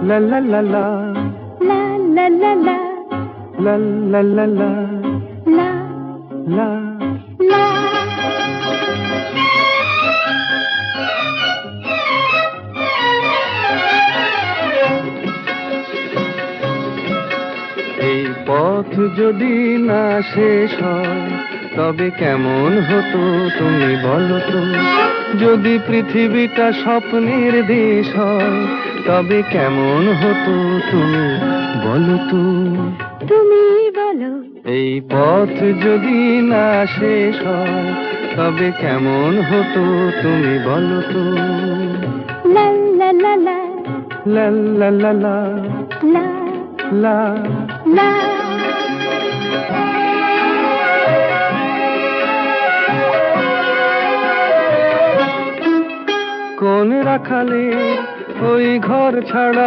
লা লা লা লা লা লা লা লা লা লা লা লা লা লা। লা। এই পথ যদি না শেষ হয় তবে কেমন হতো তুমি বলো তো? যদি পৃথিবীটা স্বপ্নের দেশ হয় তবে কেমন হতো তুমি বলো তো? তুমি বলো। এই পথ যদি না শেষ হয় তবে কেমন হতো তুমি বলো তো? লা লা লা লা লা লা লা লা লা লা। লা। কোন রাখালে ওই ঘর ছাড়া